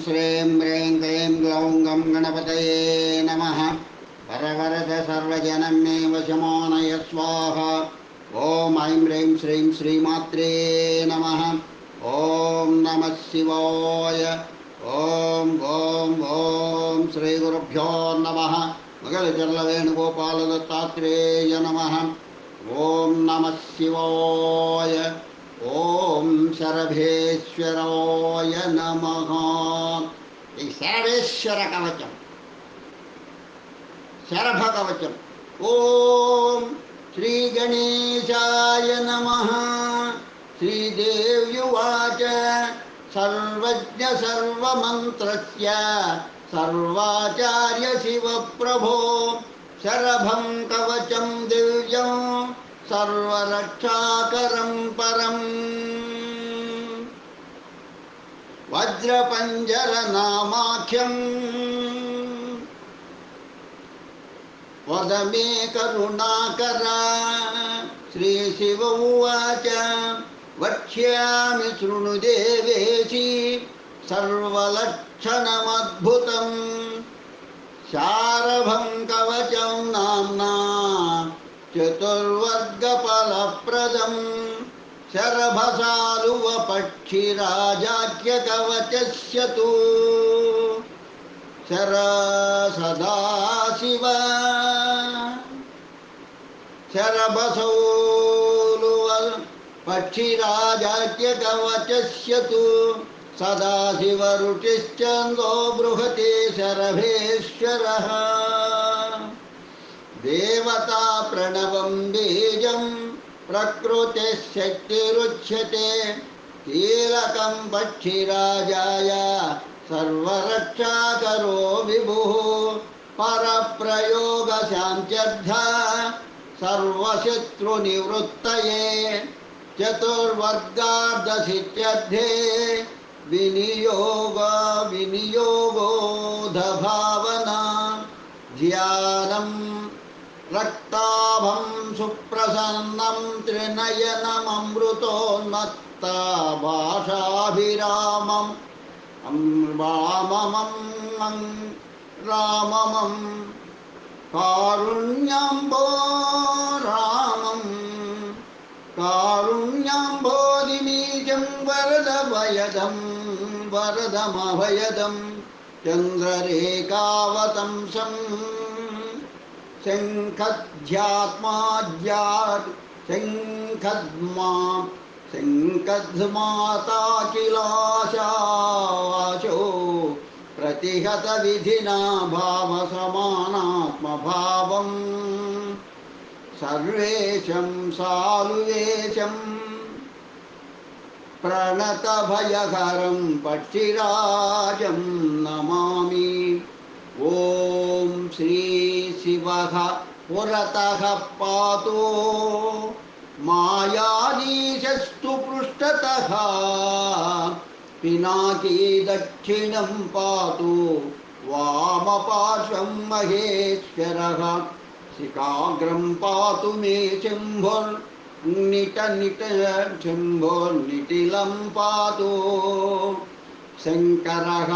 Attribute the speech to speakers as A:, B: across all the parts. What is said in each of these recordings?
A: श्रीं ह्रीं क्लीं ग्लौं गं गणपतये नमः। वरवरद सर्वजनमे वशमानय स्वाहा। ॐ ऐं ह्रीं श्रीं श्रीमात्रे नमः। ॐ नमः शिवाय। ॐ श्रीगुरुभ्यो नमः। मगलचर्लवेणुगोपालदत्तात्रेय नमः। ॐ नमः शिवाय। ॐ शरभेश्वराय नमः। ఈ శరభేశ్వర కవచం, శరభ కవచం. ఓం శ్రీ గణేశాయ నమః. శ్రీదేవ్యువాచ సర్వజ్ఞ సర్వమంత్రస్య సర్వాచార్య శివప్రభో శరభం కవచం దివ్యం సర్వరక్షాకరం పరం. వజ్రపంజరనామాఖ్యం వద మే కరుణాకర. శ్రీశివ ఉవాచ వక్ష్యామి శృణు దేవేశి సర్వలక్షణమద్భుతం. శారభం కవచం నామ్నా చతుర్వర్గఫలప్రదం. శరభసాలువ పక్షిరాజాఖ్య కవచస్య తు శర సదాశివ. శరభసౌలువ పక్షిరాజాఖ్య కవచస్య తు సదాశివ రుచిశ్చందో బృహతి శరభేశ్వరః. దేవతా ప్రణవం బీజం ప్రకృతి శక్తిరుచ్యతే. కీలకం పక్షిరాజాయ సర్వరక్షాకరో విభుః. పరప్రయోగ శాంత్యర్థ సర్వశత్రునివృత్తయే. చతుర్వర్గార్ధసిద్ధ్యర్థే వినియోగోధ ధ్యానం రక్తాభం సుప్రసన్నం త్రినయనమృతోన్మత్తాభాషాభిరామం రామమం కారుణ్యాంబో రామం కారుణ్యాంబోధిమీజం వరదమభయదం చంద్రరేఖావతంసం. శంఖద్మాతాకిలాశాశో ప్రతిహత విధినా భావసమానాత్మభావం. సర్వేశం సాలువేశం ప్రణతభయకరం పక్షిరాజం నమామి. ఓం శ్రీ శివః పురతః పాతు మాయాధీశస్తు పృష్ఠతః. పినాకీ దక్షిణం పాతు వామపార్శ్వం మహేశ్వరః. శిఖాగ్రం పాతు మే శంభోర్నిటిలం పాతు శంకరః.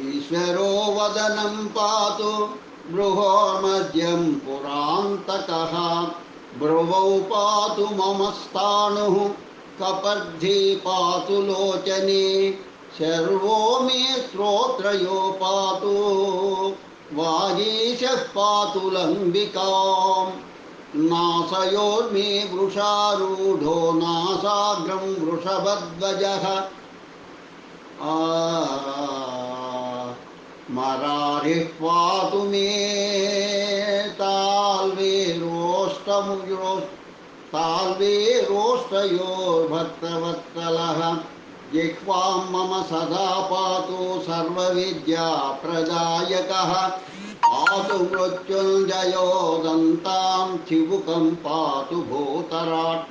A: ఈశ్వరో వదనం పాతు బృహోర్మధ్యం పురాంతకః. భ్రువౌ పాతు మమ స్థాణుః కపర్ధి పాతు లోచనే. శర్వో మే శ్రోత్రయో పాతు వాగీశః పాతు లంబికాం. నాసయోర్మే వృషారూఢో నాసాగ్రం వృషభధ్వజః. మరారిః పాతు మే తాల్వేరోష్టయోర్భక్తవత్సలః. జిహ్వాం మమ సదా పాతు సర్వవిద్యాప్రదాయకః. పాతు మృత్యుంజయో దంతాం చివుకం పాతు భూతరాట్.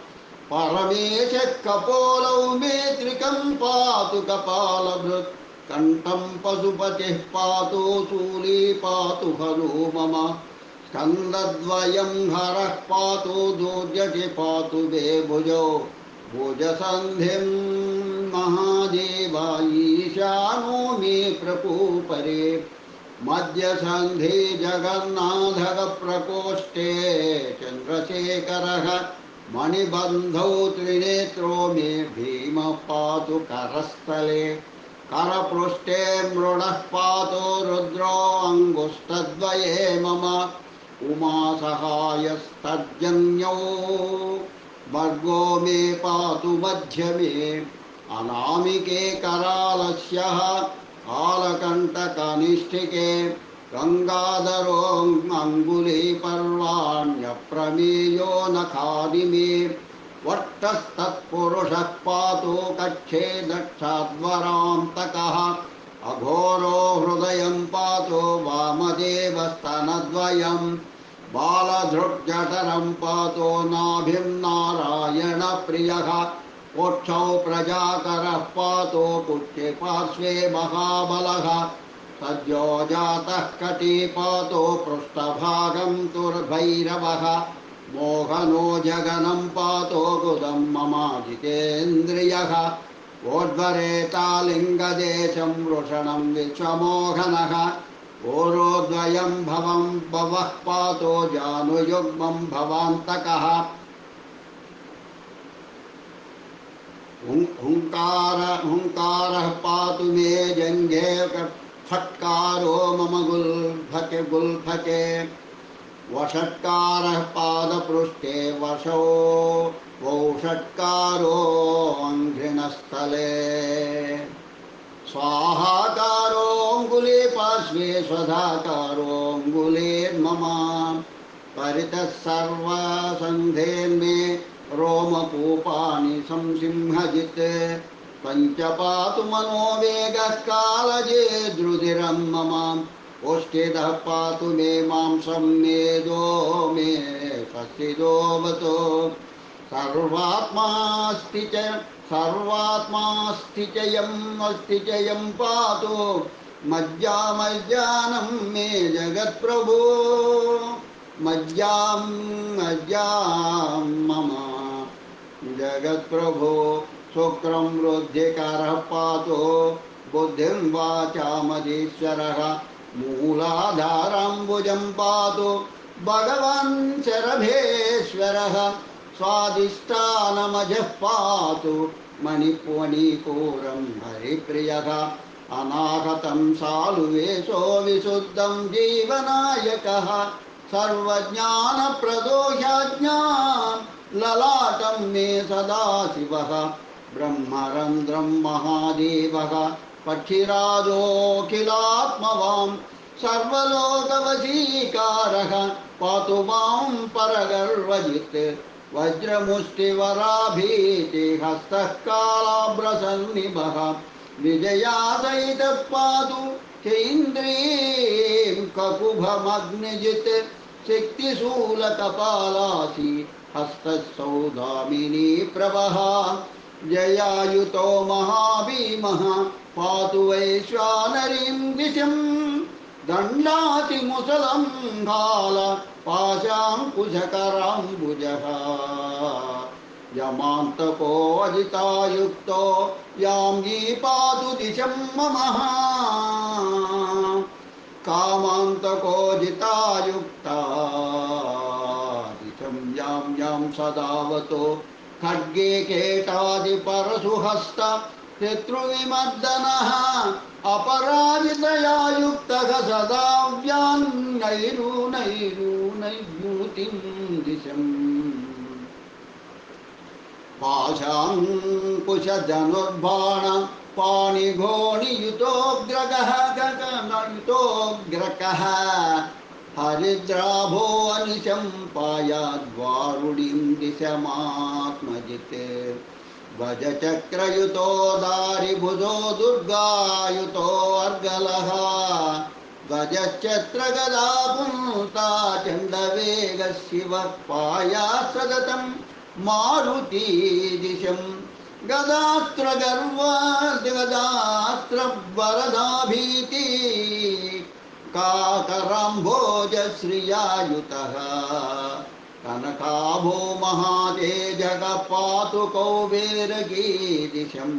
A: పరమేశః కపోలౌ మేత్రికం పాతు కపాలభృత్. కంఠం పశుపతిః పాతు శూలీ పాతు హలో మమ. స్కందద్వయం హరః పాతు దూర్జటి పాతు మే భుజో. भुजसन्धिं महादेव ईशानो मे प्रपूपरे मध्यसन्धि जगन्नाथः प्रकोष्ठे चन्द्रशेखरः मणिबन्धौ त्रिनेत्रो मे भीमः पातु करस्थले करपृष्ठे मृडः पातु रुद्रो अङ्गुष्ठद्वये मम उमासहायस्तर्जन्यौ भर्गो मे पातु मध्यमे अनामिके करालस्यः कालकण्टकनिष्ठिके गङ्गाधरो अङ्गुलीपर्वाण्यप्रमेयो नखादिमे वट्टस्तत्पुरुषः पातु कक्षे दक्षाध्वरान्तकः अघोरो हृदयं पातु वामदेवस्तनद्वयम् बालधृग्जठरं पातु नाभिं नारायणप्रियः कोक्षौ प्रजाकरः पातु पुष्टे पार्श्वे महाबलः सद्यो जातः कटी पातु पृष्ठभागं तुर्भैरवः मोहनो जगनं पातु गुदं ममाजितेन्द्रियः ऊर्ध्वरेतालिङ्गदेशं वृषणं विश्वमोहनः ऊरोद्वयं भवं भवः पातु जानुयुग्मं भवान्तकः हुङ्कारः पातु मे जङ्घे फट्कारो मम गुल्फके वषट्कारः पादपृष्ठे वशो वौषट्कारो अङ्घ्रिणस्थले स्वाहाकारोऽङ्गुले पार्श्वे स्वधाकारोऽङ्गुले मम परितः सर्वसन्धेन्मे रोमकूपानि संसिंहजित् पञ्चपातु मनोवेगः कालजेद्रुधिरं मम ओष्ठितः पातु मे मांसं मेदो मे स्वस्तिदोऽवतु सर्वात्मास्ति च यं पातु मज्जानं मे जगत्प्रभो मज्जां मम जगत्प्रभो शुक्रं रुद्धिकारः पातु बुद्धिं वाचामधीश्वरः मूलाधाराम्बुजं पातु भगवान् शरभेश्वरः स्वादिष्ठानमजः पातु मणिपुरं हरिप्रियः अनाहतं सालुवेशो विशुद्धं जीवनायकः सर्वज्ञानप्रदो ह्याज्ञा ललाटं मे सदाशिवः ब्रह्मरन्ध्रं महादेवः पक्षिराजोऽखिलात्मवान् सर्वलोकवशीकारः पातु मां परगर्वजित् वज्रमुष्टिवराभीति हस्तः कालाभ्रसन्निभः विजयासहितः पातु चैन्द्रीं ककुभमग्निजित् शक्तिशूलकपालासि हस्तसौदामिनी प्रभः जयायुतो महाभीमः पातु वैश्वानरीं दिशं दण्डातिमुसलं भाल पाशाङ्कुशकराम्बुजः यमान्तको अजितायुक्तो याम्गी पातु दिशं ममः कामान्तको जितायुक्ता दिशं यां सदावतो खड्गे केटादिपरशुहस्त शत्रुविमर्दनः अपराजितया युक्तः सदा व्यान्नैरूनैरूनैर्भूतिं दिशम् पाशाङ्कुशधनुर्बाण पाणिघोणियुतोऽग्रगः गगनयुतोऽग्रकः हरिद्राभो अनिशं पायाद्वारुणीं दिशमात्मजित् गजचक्रयुतो दारिभुजो दुर्गायुतो अर्गलः गजश्चत्रगदा पुंता चण्डवेगः शिवः पायात् सततं मारुती दिशं गदास्त्रवरदाभीति काकराम्भोजश्रियायुतः कनकाभो महातेजः पातु कौबेरगीदिशम्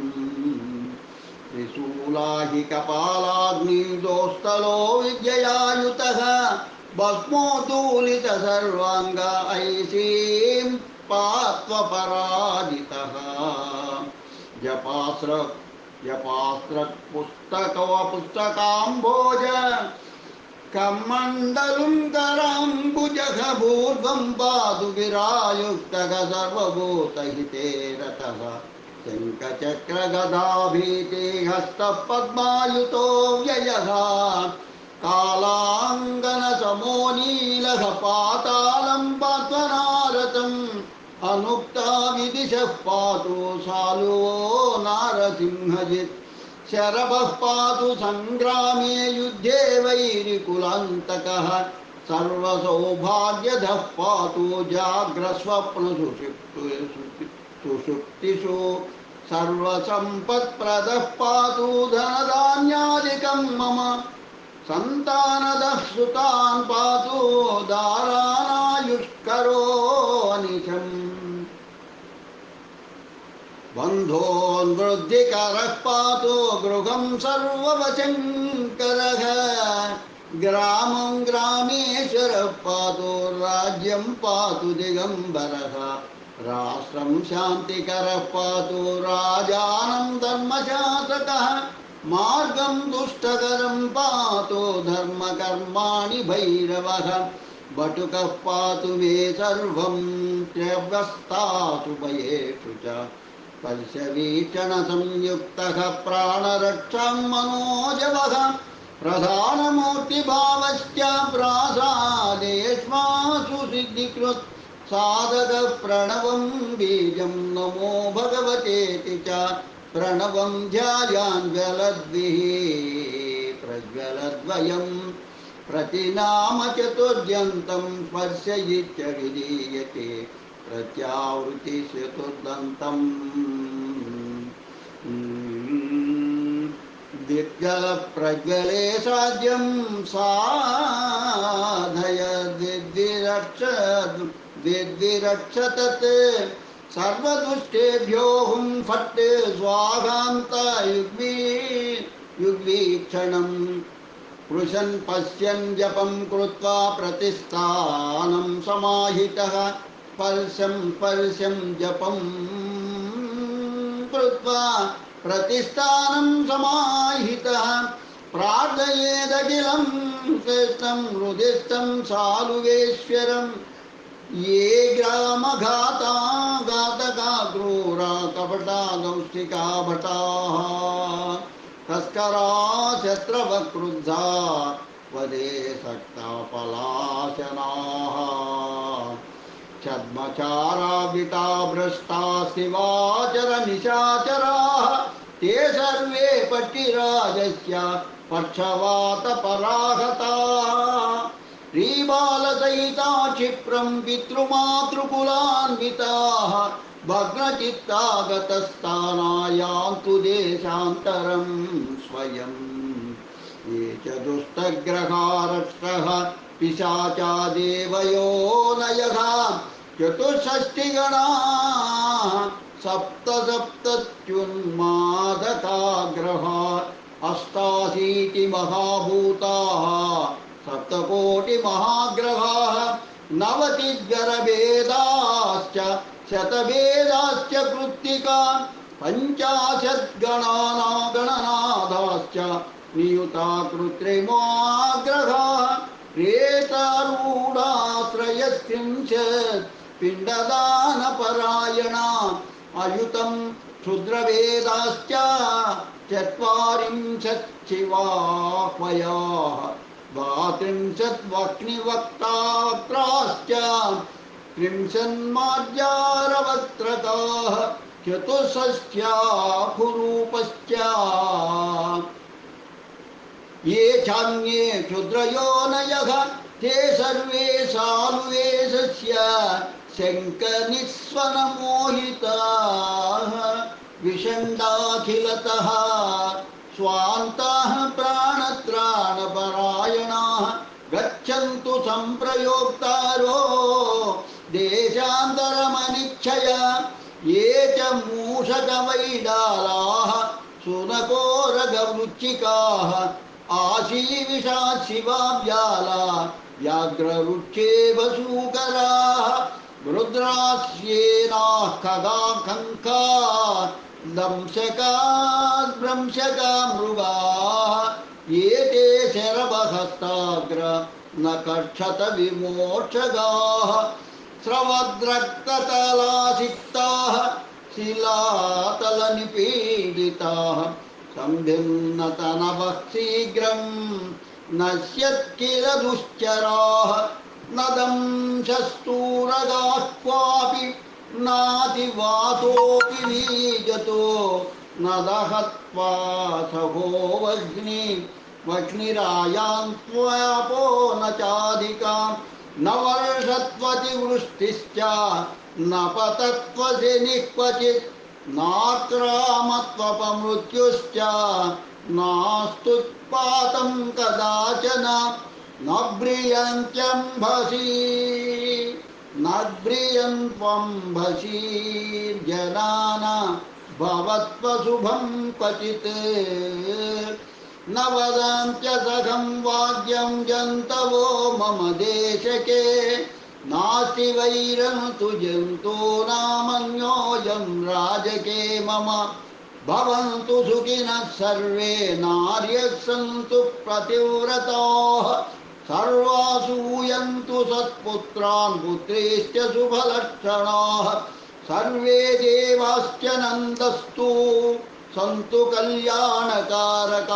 A: त्रिशूलाहि कपालाग्निदोस्तलो विद्ययायुतः भस्मोद्धूलित सर्वांग ऐसीं पात्वपराजितः जपास्त्र पुस्तकाम्भोज कमण्डलुं कराम्बुजः भूर्ध्वं पातु गिरायुक्तः सर्वभूतहिते रतः शङ्खचक्रगदाभीति हस्तः पद्मायुतो व्ययः कालाङ्गनसमो नीलः पातालं पात्वनारतम् अनुक्ता विदिशः पातु सालुवो नारसिंहजित् शरभः पातु संग्रामे युद्धे वैरिकुलान्तकः सर्वसौभाग्यदः पातु जाग्रस्वप्नसुषुप्तिषु सर्वसम्पत्प्रदः पातु धनधान्यादिकं मम संतानदः सुतान् पातु दारानायुष्करो अनिशम् बन्धोन्वृद्धिकरः पातु गृहं सर्ववशङ्करः ग्रामं ग्रामेश्वरः पातु राज्यं पातु दिगम्बरः राष्ट्रं शान्तिकरः पातु राजानं धर्मशासकः मार्गं दुष्टकरं पातु धर्मकर्माणि भैरवः बटुकः पातु मे सर्वं त्रयव्यस्तासु भयेषु च स्पर्शवीक्षणसंयुक्तः प्राणरक्षं मनोजवः प्रधानमूर्तिभावश्च प्रासादेष्मासु सिद्धिकृत् साधकः प्रणवं बीजं नमो भगवतेति च प्रणवं ध्यायाञ्जलद्भिः प्रज्वलद्वयं प्रतिनाम चतुर्यन्तं स्पर्शयित्य विधीयते प्रत्यावृत्ति चतुर्दन्तम् दिग्जल प्रज्वले साध्यं साधय द्विद्विरक्ष तत् सर्वदुष्टेभ्यो हुं फट् स्वाहान्त युग्वीक्षणम् पृशन् पश्यन् जपं कृत्वा प्रतिष्ठानं समाहितः स्पर्शं जपं कृत्वा प्रतिष्ठानं समाहितः प्रार्थयेदखिलं श्रेष्ठं हृदिस्थं सालुवेश्वरं ये ग्रामघाता घातका क्रूरा कपटा गौष्टिका भटाः तस्करा शत्रवः क्रुद्धा वदे सक्ता पलाशनाः छद्मचारा विता भ्रष्टा शिवाचर निशाचराः ते सर्वे पट्टिराजस्य पक्षवातपराहताः श्रीबालसहिता क्षिप्रं पितृमातृकुलान्विताः भग्नचित्ता गतस्थानायान्तु देशान्तरं स्वयं ये च दुष्टग्रहारक्षः पिशाचा देवयोनयः चतुष्षष्टिगणाः सप्तत्युन्मादकाग्रहा अष्टाशीति महाभूताः सप्तकोटिमहाग्रहाः नवतिद्गरभेदाश्च शतभेदाश्च कृत्तिका पञ्चाशद्गणानागणनादाश्च नियुता कृत्रिमाग्रहाः प्रेतारूढाश्रयस्त्रिंशत् पिण्डदानपरायणा अयुतं क्षुद्रवेदाश्च चत्वारिंशत् शिवाह्वयाः द्वात्रिंशत् वक्निवक्तात्राश्च त्रिंशन्मार्जारवक्त्रकाः चतुष्षष्ट्याहुरूपश्च ये चान्ये क्षुद्रयोनयः ते सर्वे सालुवेशस्य शङ्खनिःस्वनमोहिताः विषण्डाखिलतः स्वान्ताः प्राणत्राणपरायणाः गच्छन्तु सम्प्रयोक्तारो निश्चय ये च मूषकवैडालाः सुनकोरगवृच्चिकाः आशीविषाशिवाव्याला व्याघ्रवृक्षेभसूकराः रुद्रास्येनाः खगा दंशका मृगाः ये ते शरभहस्ताग्र न कर्षत विमोक्षगाः स्रवद्रक्ततलासिक्ताः शिलातलनिपीडिताः संभिन्नतनवः शीघ्रं नश्यत्किल दुश्चराः न दंशस्तूरगाः क्वापि नातिवातोऽपि बीजतो न दहत्वा सहो वह्निरायान्त्वापो न चाधिकां न वर्षत्वति वृष्टिश्च न पतत्वशनिः क्वचित् नाक्रामत्वपमृत्युश्च नास्तुत्पातं कदाचन न ब्रियन्त्वम्भसि जनाना भवत्वशुभं क्वचित् न वदन्त्यसखं वाद्यं जन्तवो मम देशके नास्ति वैरं तु जन्तो नामन्योऽयं राजके मम भवन्तु सुखिनः सर्वे नार्यः सन्तु प्रतिव्रताः सर्वासूयन्तु सत्पुत्रान् पुत्रीश्च शुभलक्षणाः सर्वे देवाश्च नन्दस्तु सन्तु कल्याणकारकाः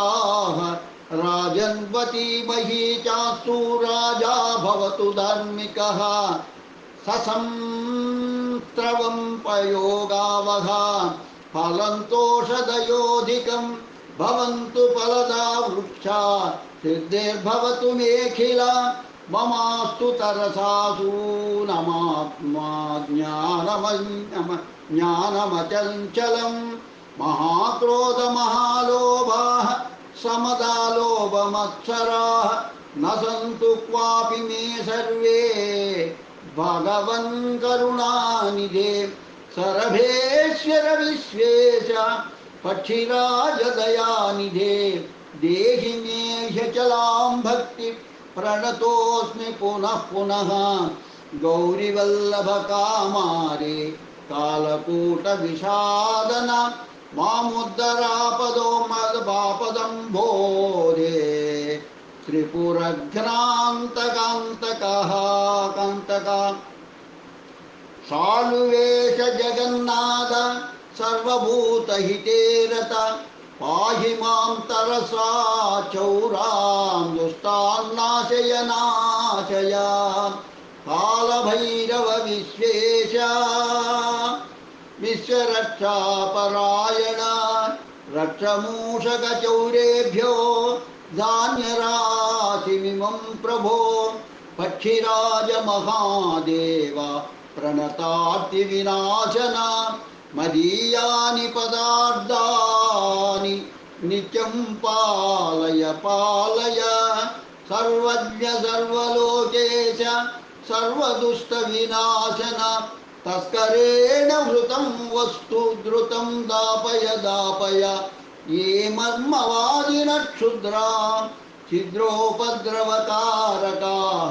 A: राजन्वती मही चास्तु राजा भवतु धार्मिकः ससंस्रवं पयोगावः फलन्तोषधयोधिकं भवन्तु फलदा वृक्षा सिद्धिर्भवतु मेखिला ममास्तु तरसासु नमात्मा ज्ञानमचञ्चलं महाक्रोधमहालोभाः समदालोभमत्सराः न सन्तु क्वापि मे सर्वे भगवन् करुणानिधे सरभेश्वर विश्वेश पक्षिराज दयानिधे देहि मे ह्यचलां भक्ति प्रणतोऽस्मि पुनः पुनः गौरीवल्लभकामारे कालकूटविषादन मामुद्धरापदो मदपापदम्भोरे त्रिपुरघ्नान्तकान्तकः कान्तका सालुवेश जगन्नाथ सर्वभूतहिते रत पाहि मां तरसा चौरां दुष्टान्नाशय नाशय कालभैरव विश्वेश विश्वरक्षापरायण रक्षमूषकचौरेभ्यो धान्यराशिमिमं प्रभो पक्षिराज महादेव प्रणतार्तिविनाशन मदीयानि पदार्थानि नित्यं पालय पालय सर्वज्ञ सर्वलोकेश सर्वदुष्टविनाशन तस्करेण वृतं वस्तु द्रुतं दापय दापय ये मर्मवादिनः क्षुद्रा छिद्रोपद्रवकारकाः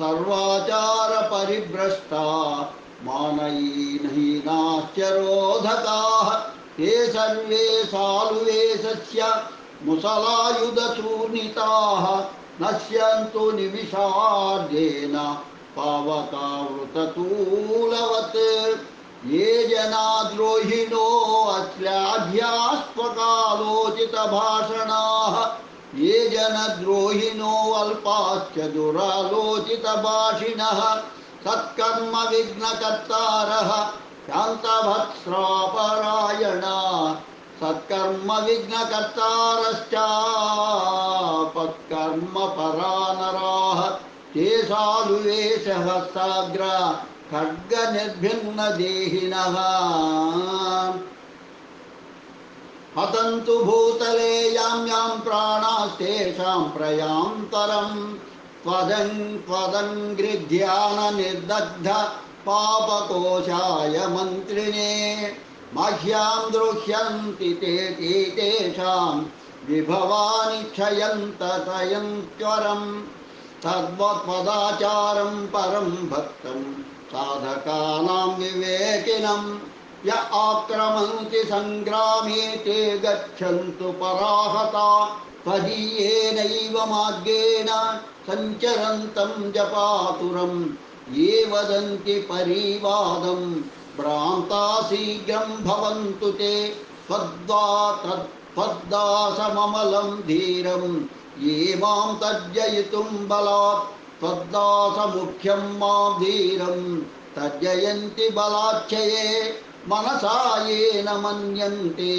A: सर्वाचारपरिभ्रष्टा मानहीनाश्च रोधकाः ते सर्वे सालुवेशस्य मुसलायुधचूर्णिताः नश्यन्तु निमिषार्धेन पावकावृततूलवत् ये जना द्रोहिणो अश्लाघ्यास्पकालोचितभाषणाः ये जनद्रोहिणो अल्पाश्च दुरालोचितभाषिणः सत्कर्म विघ्नकर्तारः शान्तभत्स्रापरायणा सत्कर्म विघ्नकर्तारश्च पत्कर्मपरानराः ते सालुवेशहस्ताग्र खड्गनिर्भिन्नदेहिनः हतन्तु भूतले यां यां प्राणास्तेषां प्रयान्तरं त्वदङ्घ्रिध्याननिर्दग्ध पापकोशाय मन्त्रिणे मह्यां द्रुह्यन्ति ते तेषां विभवानि क्षयन्ततयन्त्वरम् तद्वत्पदाचारं परं भक्तं साधकानां विवेकिनं य आक्रमन्ति संग्रामे ते गच्छन्तु पराहता त्वदीयेनैव मार्गेण सञ्चरन्तं जपातुरं ये वदन्ति परिवादं भ्रान्ता शीघ्रं भवन्तु ते त्वद्दासममलं धीरं ये मां तर्जयितुं बलात् त्वद्दासमुख्यं मां धीरं तर्जयन्ति बलाच्छये मनसा येन मन्यन्ते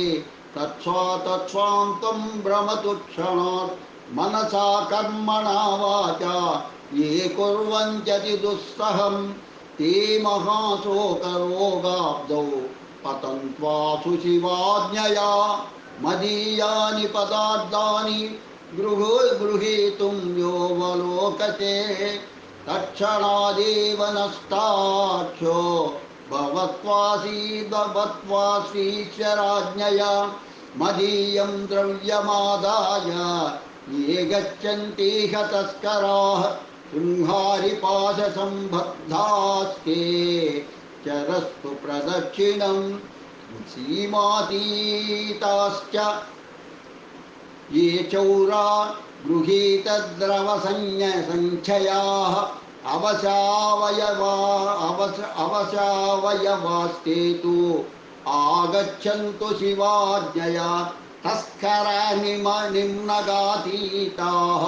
A: तत्स्वां भ्रमतु क्षणात् मनसा कर्मणा वाचा ये कुर्वन्त्यति दुस्सहं ते महाशोकरोगाब्दौ पतन्त्वासु शिवाज्ञया मदीयानि पदार्थानि गृहीतुं योऽवलोकते तत्क्षणादेव नष्टाख्यो भवत्वासीश्वराज्ञया मदीयं द्रव्यमादाय ये गच्छन्तीह तस्कराः शृङ्गारिपाशसम्बद्धास्ते चरस्तु प्रदक्षिणं सीमातीताश्च ये चौरा गृहीतद्रवसंख्ययाः अवशावयवास्ते तु आगच्छन्तु शिवाज्ञया तस्करा निम्नगातीताः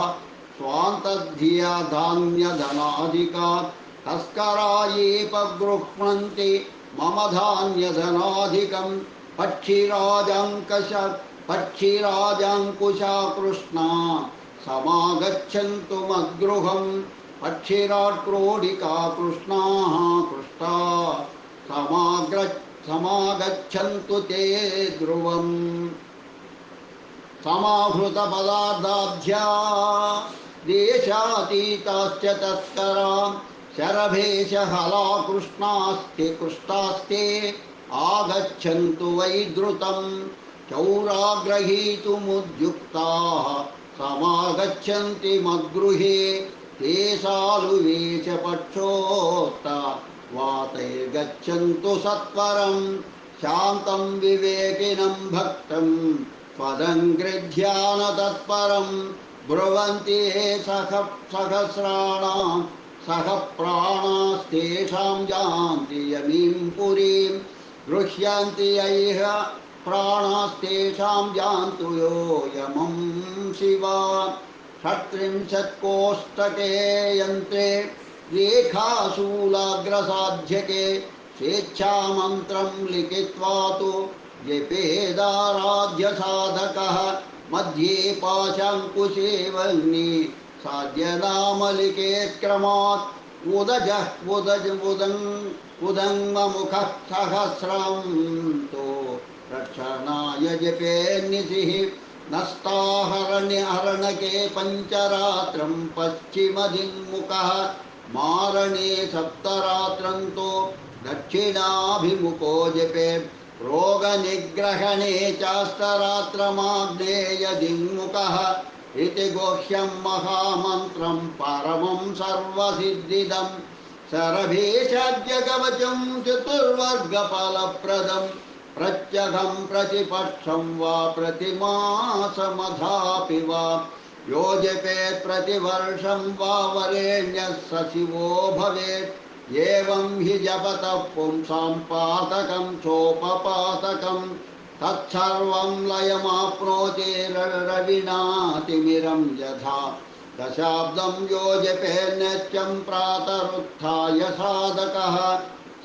A: स्वान्तधिया धान्यधनाधिकात् तस्करा ये पगृह्णन्ति मम धान्यधनाधिकं पक्षिराजाङ्कुशा कृष्णा समागच्छन्तु मद्गृहं पक्षिराट् क्रोडिका कृष्णाः कृष्टा समागच्छन्तु ते ध्रुवम् समाहृतपदार्थाभ्या देशातीताश्च तस्करा शरभेशहला कृष्णास्ते आगच्छन्तु वै द्रुतं चौराग्रहीतुमुद्युक्ताः समागच्छन्ति मद्गृहे ते सालुवेशपक्षोक्ता वातैर्गच्छन्तु सत्वरं शान्तं विवेकिनं भक्तं त्वदङ्घ्रिध्यानतत्परं ब्रुवन्ति ये सहस्राणां सह प्राणास्तेषां यान्ति यमीं पुरीं गृह्यन्ति यैह प्राणास्तेषां यान्तु यो यमं शिवा षट्त्रिंशत्कोष्ठके यन्त्रे रेखाशूलाग्रसाध्यके स्वेच्छामन्त्रं लिखित्वा तु जपेदाराध्यसाधकः मध्ये पाशाङ्कुशे वह्नि साध्यनामलिके क्रमात् उदङ्मुखः सहस्रं तो रक्षणाय जपेन्निधिः नष्टाहरण्यहरणके पञ्चरात्रं पश्चिमदिङ्मुखः मारणे सप्तरात्रं तो दक्षिणाभिमुखो जपे रोगनिग्रहणे चास्तरात्रमाग्नेयदिङ्मुखः इति गोह्यं महामन्त्रं परमं सर्वसिद्धिदं शरभेशाद्यकवचं चतुर्वर्गफलप्रदं प्रत्यघं प्रतिपक्षं वा प्रतिमासमधापि वा यो जपेत् प्रतिवर्षं वा वरेण्यः स शिवो भवेत् एवं हि जपतः पुंसां पातकं सोपपातकं तत्सर्वं लयमाप्नोति रविनातिमिरं यथा दशाब्दं यो जपेन्नित्यं प्रातरुत्थाय साधकः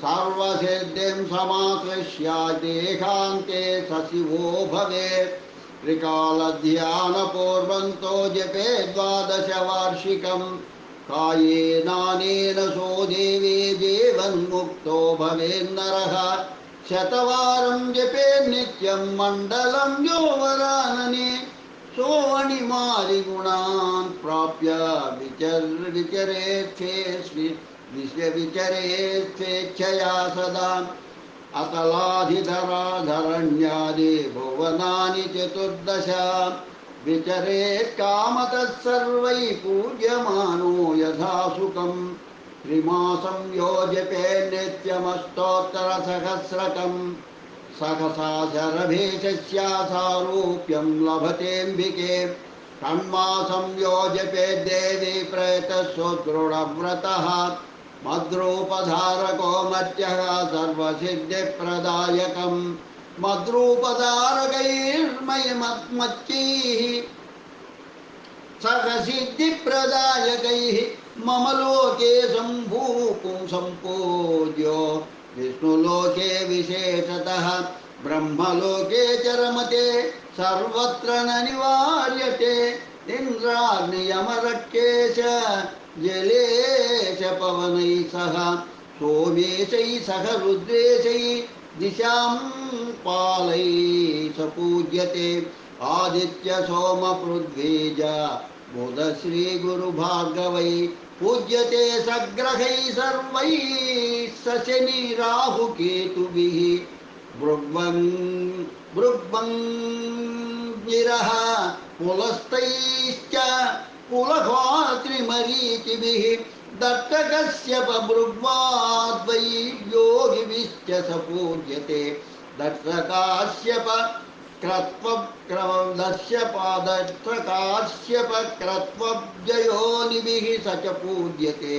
A: सर्वसिद्धिं समाकृष्य देहान्ते स शिवो भवेत् त्रिकालध्यानपूर्वन्तो जपे द्वादशवार्षिकं कायेनानेन सो देवे जीवन्मुक्तो भवेन्नरः शतवारं जपेन्नित्यं मण्डलं यो वरानने सोऽणिमादिगुणान् प्राप्य विचरेच्छे विचरे स्वेच्छया सदा अतलाधिधराधरण्यादि भुवनानि चतुर्दश विचरेत् कामतः सर्वैः पूज्यमानो यथा सुखम् त्रिमासं योजपे नित्यमस्तोत्तरसहस्रकम् सहसा शरभेशस्यासारूप्यं लभतेऽम्बिके षण्मासं योजपे देवी प्रयतः मद्रूपधारको मध्यः सर्वसिद्धिप्रदायकं मद्रूपधारकैर्मयमच्चैः सर्वसिद्धिप्रदायकैः मम लोके सम्पूज्यो विष्णुलोके विशेषतः ब्रह्मलोके च रमते सर्वत्र न निवार्यते इन्द्राग्नियमरक्षेश जलेश पवनैः सह सोमेशैः सह रुद्रेशैः दिशां पालैः स पूज्यते आदित्य सोम पृथ्वीज बुध श्री गुरु भार्गवै पूज्यते सग्रहैः सर्वैः स शनि राहु केतुभिः भृग्भङ्गिरः पुलस्तैश्च पुलहात्रिमरीचिभिः दत्तकश्यप भृग्वाद्वै योगिभिश्च स पूज्यते दत्तकाश्यप क्रत्वजयोनिभिः स च पूज्यते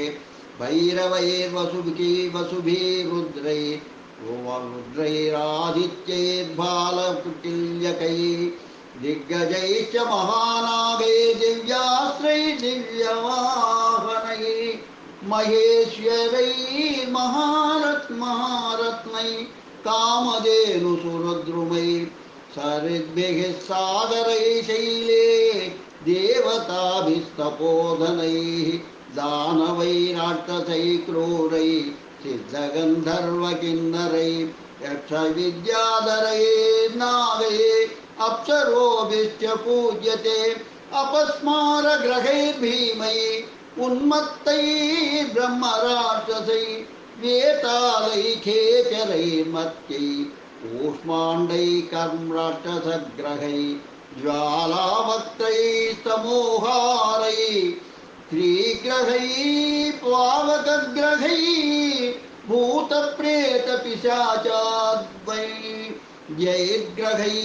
A: रुद्रैरादित्यैर्बालकुटिल्यकैः दिग्गजैश्च महानागैः दिव्यास्त्रैः दिव्यवाहनैः महेश्वरैः महारत्नैः कामधेनुसुरद्रुमैः सरिद्भिः सागरैः शैले देवताभिस्तपोधनैः दानवैराक्षसैः क्रूरैः सिद्धगन्धर्वकिन्नरैः यक्षविद्याधरैः नागैः अप्सरोभिश्च पूज्यते अपस्मारग्रहैर्भीमैः उन्मत्तैः ब्रह्मराक्षसैः वेतालैः खेचरैर्मत्यैः कूष्माण्डैः कर्मराक्षसग्रहैः ज्वालावक्त्रैः समोहारैः श्रीग्रहैः पावकग्रहैः भूतप्रेतपिशाचाद्वैः जैर्ग्रहैः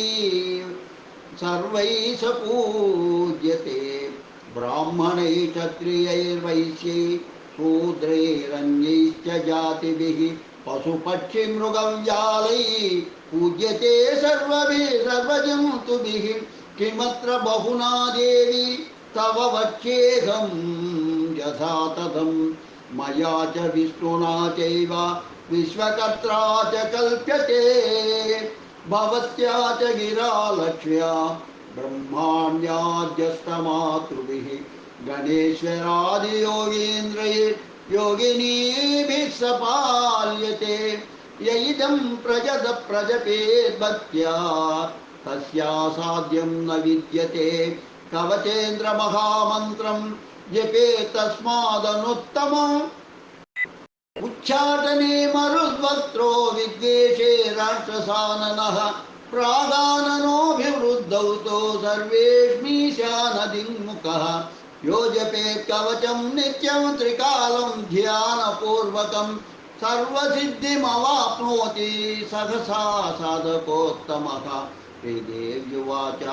A: सर्वैः स पूज्यते ब्राह्मणैः क्षत्रियैर्वैश्यैः शूद्रैरन्यैश्च जातिभिः पशुपक्षिमृगव्यालैः पूज्यते सर्वभिः सर्वजन्तुभिः किमत्र बहुना देवी तव वच्येऽहं यथा तथं मया च विष्णुना चैव विश्वकर्त्रा च कल्प्यते भवत्या च गिरा लक्ष्म्या ब्रह्माण्याद्यस्तमातृभिः गणेश्वरादियोगीन्द्रैर्योगिनीभिः स पाल्यते य इदं प्रजपेद्भक्त्या तस्यासाद्यं न विद्यते कवचेन्द्रमहामन्त्रं जपेत् तस्मादनुत्तमम् उच्चाटने मरुद्वक्त्रो विद्वेषे राक्षसाननः प्रागाननोऽभिवृद्धौ तो सर्वेष्मीशानदिङ्मुखः यो जपेत् कवचं नित्यं त्रिकालं ध्यानपूर्वकं सर्वसिद्धिमवाप्नोति सहसा साधकोत्तमः श्रीदेव्युवाच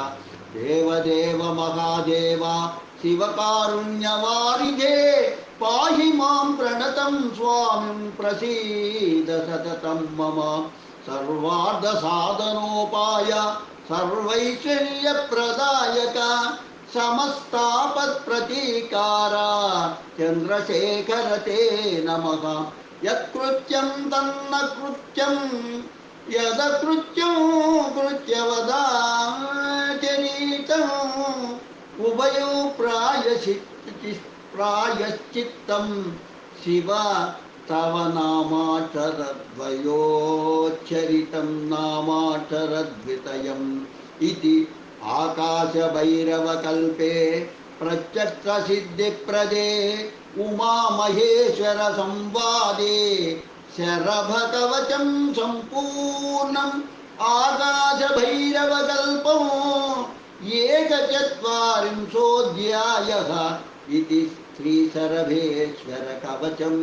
A: देवदेव महादेव शिवकारुण्यवारिधे पाहि मां प्रणतं स्वामिं प्रसीद सततं मम सर्वार्धसाधनोपाय सर्वैश्वर्यप्रदायक समस्तापत्प्रतीकार चन्द्रशेखर ते नमः यत्कृत्यं तन्न कृत्यं यदकृत्यं कृत्यवदाचरितम् उभयो प्रायश्चित्तं शिव तव नामाक्षरद्वयोच्चरितं नामाक्षरद्वितयम् इति आकाशभैरवकल्पे प्रत्यक्षसिद्धिप्रदे ఉమామహేశ్వర సంవాదే శరభకవచం సంపూర్ణం ఆకాశభైరవకల్పం ఏకచత్వారింశోऽధ్యాయः ఇది శ్రీశరభేశ్వర కవచం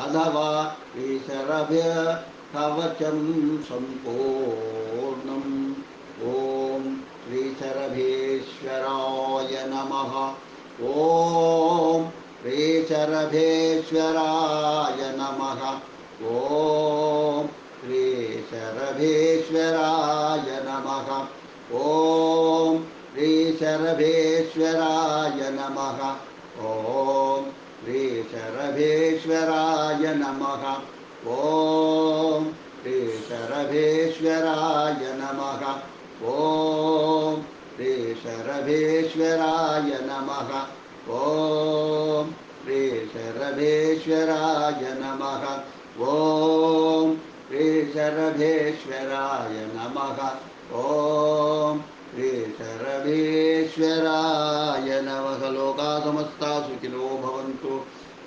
A: అథవా శ్రీశరభ్య కవచం సంపూర్ణం. ఓం శ్రీశరభేశ్వరాయ నమః. ఓం శ్రీశరభేశ్వరాయ నమః. ఓం శ్రీశరభేశ్వరాయ నమః. ఓం శ్రీశరభేశ్వరాయ నమః. ఓం శ్రీశరభేశ్వరాయ నమః. ఓం శ్రీశరభేశ్వరాయ నమః. ఓం శ్రీశరభేశ్వరాయ నమః. ఓం శ్రీశరభేశ్వరాయ నమః. ఓం శ్రీశరభేశ్వరాయ నమః. ఓం శ్రీశరభేశ్వరాయ నమః. లోకా సమస్తా సుఖినో భవంతు.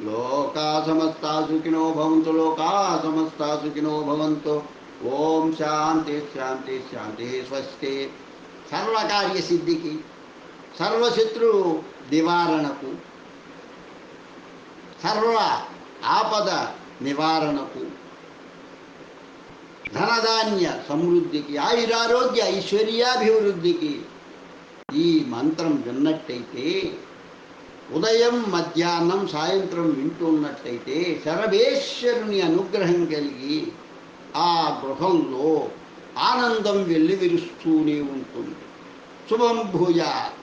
A: లోకా సమస్తా సుఖినో భవంతు. లోకా సమస్తా సుఖినో భవంతు. ఓం శాంతి శాంతి శాంతి. స్వస్తి. సర్వకార్య సిద్ధికి, సర్వశత్రు నివారణకు, సర్వ ఆపద నివారణకు, ధనధాన్య సమృద్ధికి, ఆయురారోగ్య ఐశ్వర్యాభివృద్ధికి ఈ మంత్రం విన్నట్టయితే, ఉదయం మధ్యాహ్నం సాయంత్రం వింటున్నట్టయితే శరభేశ్వరుని అనుగ్రహం కలిగి ఆ గృహంలో ఆనందం వెల్లివిరుస్తూనే ఉంటుంది. శుభం భూయాత్.